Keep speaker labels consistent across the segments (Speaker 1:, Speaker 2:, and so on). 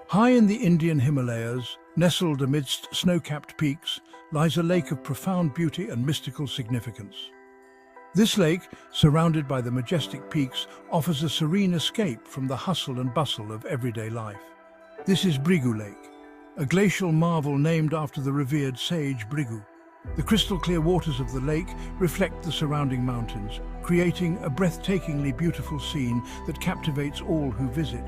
Speaker 1: High in the Indian Himalayas, nestled amidst snow-capped peaks, lies a lake of profound beauty and mystical significance. This lake, surrounded by the majestic peaks, offers a serene escape from the hustle and bustle of everyday life. This is Bhirgu Lake, a glacial marvel named after the revered sage Bhirgu. The crystal-clear waters of the lake reflect the surrounding mountains, creating a breathtakingly beautiful scene that captivates all who visit.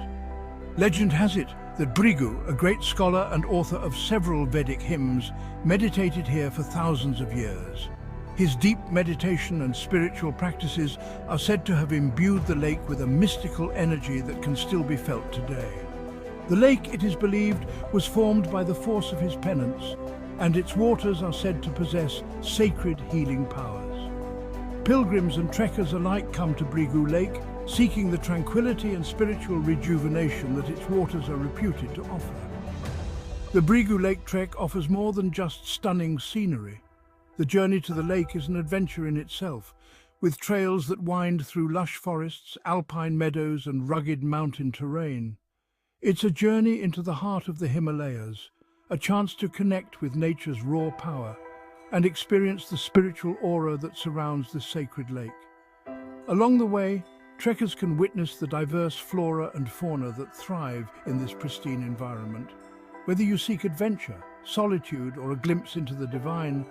Speaker 1: Legend has it that Bhirgu, a great scholar and author of several Vedic hymns, meditated here for thousands of years. His deep meditation and spiritual practices are said to have imbued the lake with a mystical energy that can still be felt today. The lake, it is believed, was formed by the force of his penance, and its waters are said to possess sacred healing powers. Pilgrims and trekkers alike come to Bhirgu Lake, seeking the tranquility and spiritual rejuvenation that its waters are reputed to offer. The Bhirgu Lake trek offers more than just stunning scenery. The journey to the lake is an adventure in itself, with trails that wind through lush forests, alpine meadows, and rugged mountain terrain. It's a journey into the heart of the Himalayas, a chance to connect with nature's raw power and experience the spiritual aura that surrounds this sacred lake. Along the way, trekkers can witness the diverse flora and fauna that thrive in this pristine environment. Whether you seek adventure, solitude, or a glimpse into the divine,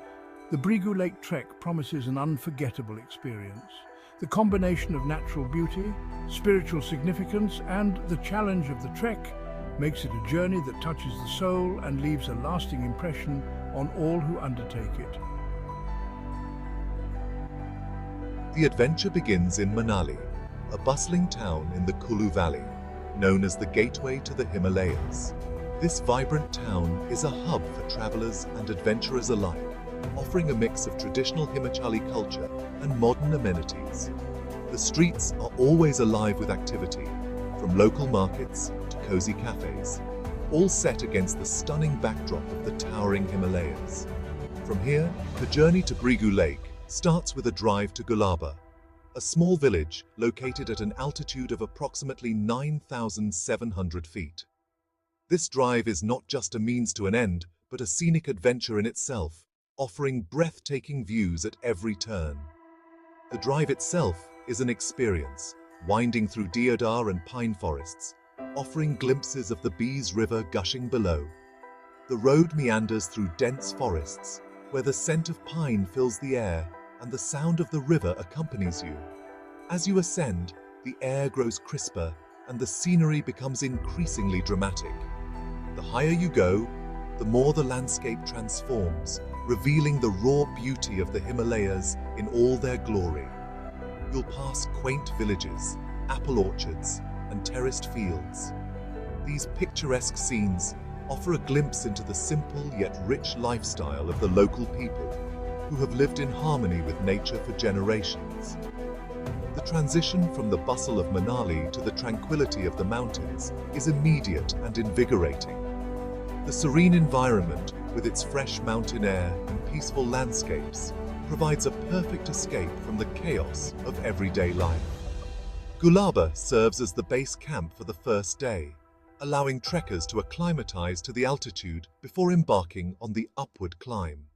Speaker 1: the Bhirgu Lake trek promises an unforgettable experience. The combination of natural beauty, spiritual significance, and the challenge of the trek makes it a journey that touches the soul and leaves a lasting impression on all who undertake it.
Speaker 2: The adventure begins in Manali, a bustling town in the Kulu Valley, known as the gateway to the Himalayas. This vibrant town is a hub for travelers and adventurers alike, offering a mix of traditional Himachali culture and modern amenities. The streets are always alive with activity, from local markets to cozy cafes, all set against the stunning backdrop of the towering Himalayas. From here, the journey to Bhirgu Lake starts with a drive to Gulaba, a small village located at an altitude of approximately 9,700 feet. This drive is not just a means to an end, but a scenic adventure in itself, offering breathtaking views at every turn. The drive itself is an experience, winding through deodar and pine forests, offering glimpses of the Beas River gushing below. The road meanders through dense forests, where the scent of pine fills the air and the sound of the river accompanies you. As you ascend, the air grows crisper and the scenery becomes increasingly dramatic. The higher you go, the more the landscape transforms, revealing the raw beauty of the Himalayas in all their glory. You'll pass quaint villages, apple orchards, and terraced fields. These picturesque scenes offer a glimpse into the simple yet rich lifestyle of the local people, who have lived in harmony with nature for generations. The transition from the bustle of Manali to the tranquility of the mountains is immediate and invigorating. The serene environment, with its fresh mountain air and peaceful landscapes, provides a perfect escape from the chaos of everyday life. Gulaba serves as the base camp for the first day, allowing trekkers to acclimatize to the altitude before embarking on the upward climb.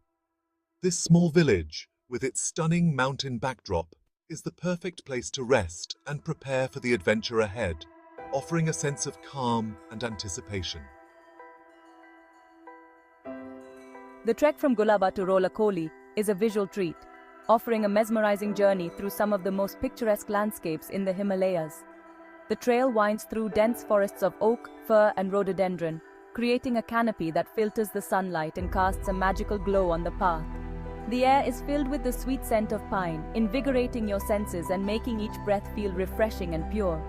Speaker 2: This small village, with its stunning mountain backdrop, is the perfect place to rest and prepare for the adventure ahead, offering a sense of calm and anticipation.
Speaker 3: The trek from Gulaba to Rolakoli is a visual treat, offering a mesmerizing journey through some of the most picturesque landscapes in the Himalayas. The trail winds through dense forests of oak, fir, and rhododendron, creating a canopy that filters the sunlight and casts a magical glow on the path. The air is filled with the sweet scent of pine, invigorating your senses and making each breath feel refreshing and pure.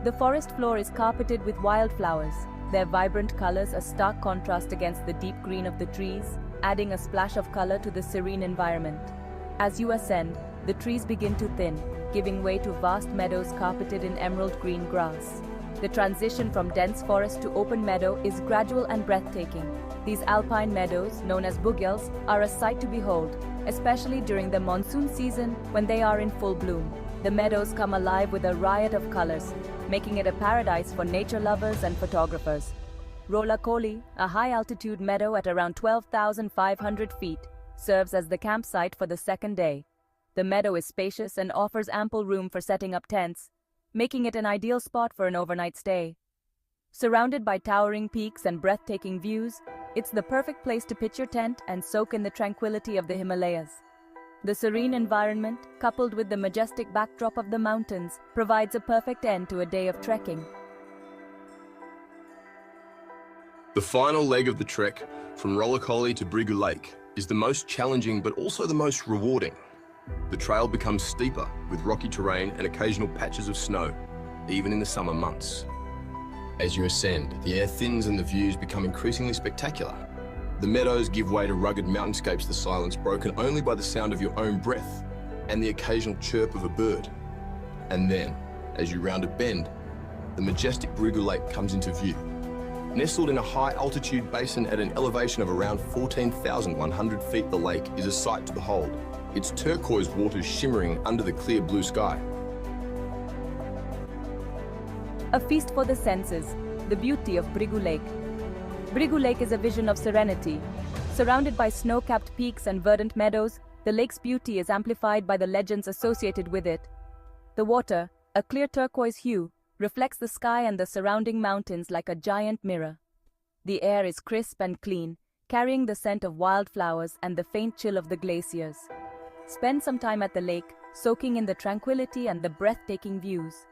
Speaker 3: The forest floor is carpeted with wildflowers, their vibrant colors a stark contrast against the deep green of the trees, adding a splash of color to the serene environment. As you ascend, the trees begin to thin, giving way to vast meadows carpeted in emerald green grass. The transition from dense forest to open meadow is gradual and breathtaking. These alpine meadows, known as bugels, are a sight to behold, especially during the monsoon season when they are in full bloom. The meadows come alive with a riot of colors, making it a paradise for nature lovers and photographers. Rolakoli, a high-altitude meadow at around 12,500 feet, serves as the campsite for the second day. The meadow is spacious and offers ample room for setting up tents, making it an ideal spot for an overnight stay. Surrounded by towering peaks and breathtaking views, it's the perfect place to pitch your tent and soak in the tranquility of the Himalayas. The serene environment, coupled with the majestic backdrop of the mountains, provides a perfect end to a day of trekking.
Speaker 4: The final leg of the trek, from Rolakoli to Bhirgulake, is the most challenging but also the most rewarding. The trail becomes steeper, with rocky terrain and occasional patches of snow, even in the summer months. As you ascend, the air thins and the views become increasingly spectacular. The meadows give way to rugged mountainscapes, the silence broken only by the sound of your own breath and the occasional chirp of a bird. And then, as you round a bend, the majestic Bhirgulake comes into view. Nestled in a high-altitude basin at an elevation of around 14,100 feet, the lake is a sight to behold, its turquoise waters shimmering under the clear blue sky.
Speaker 3: A feast for the senses, the beauty of Bhirgulake. Bhirgulake is a vision of serenity. Surrounded by snow-capped peaks and verdant meadows, the lake's beauty is amplified by the legends associated with it. The water, a clear turquoise hue, reflects the sky and the surrounding mountains like a giant mirror. The air is crisp and clean, carrying the scent of wildflowers and the faint chill of the glaciers. Spend some time at the lake, soaking in the tranquility and the breathtaking views.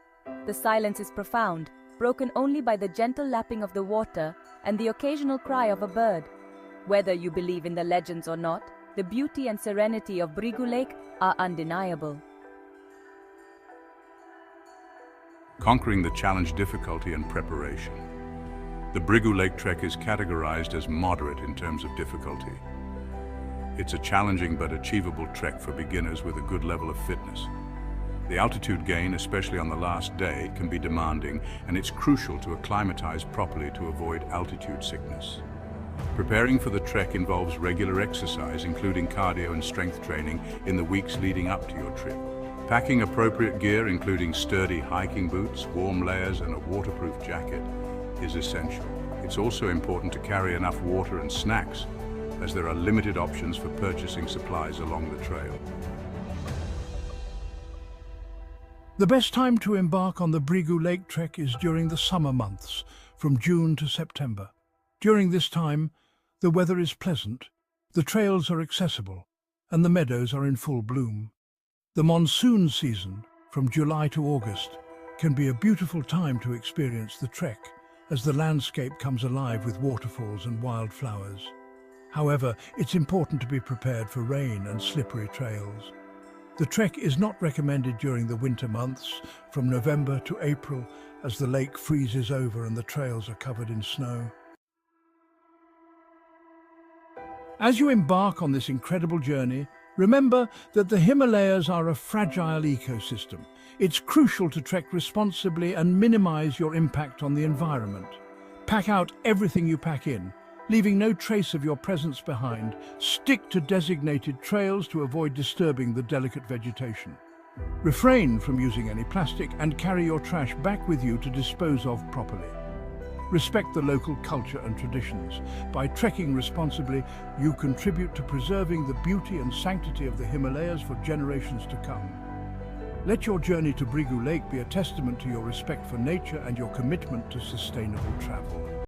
Speaker 3: The silence is profound, broken only by the gentle lapping of the water and the occasional cry of a bird. Whether you believe in the legends or not, the beauty and serenity of Bhirgulake are undeniable.
Speaker 1: Conquering the challenge, difficulty and preparation. The Bhirgulake trek is categorized as moderate in terms of difficulty. It's a challenging but achievable trek for beginners with a good level of fitness. The altitude gain, especially on the last day, can be demanding, and it's crucial to acclimatize properly to avoid altitude sickness. Preparing for the trek involves regular exercise, including cardio and strength training, in the weeks leading up to your trip. Packing appropriate gear, including sturdy hiking boots, warm layers, and a waterproof jacket, is essential. It's also important to carry enough water and snacks, as there are limited options for purchasing supplies along the trail. The best time to embark on the Bhirgulake trek is during the summer months, from June to September. During this time, the weather is pleasant, the trails are accessible, and the meadows are in full bloom. The monsoon season, from July to August, can be a beautiful time to experience the trek, as the landscape comes alive with waterfalls and wildflowers. However, it's important to be prepared for rain and slippery trails. The trek is not recommended during the winter months, from November to April, as the lake freezes over and the trails are covered in snow. As you embark on this incredible journey, remember that the Himalayas are a fragile ecosystem. It's crucial to trek responsibly and minimize your impact on the environment. Pack out everything you pack in, leaving no trace of your presence behind. Stick to designated trails to avoid disturbing the delicate vegetation. Refrain from using any plastic and carry your trash back with you to dispose of properly. Respect the local culture and traditions. By trekking responsibly, you contribute to preserving the beauty and sanctity of the Himalayas for generations to come. Let your journey to Bhirgulake be a testament to your respect for nature and your commitment to sustainable travel.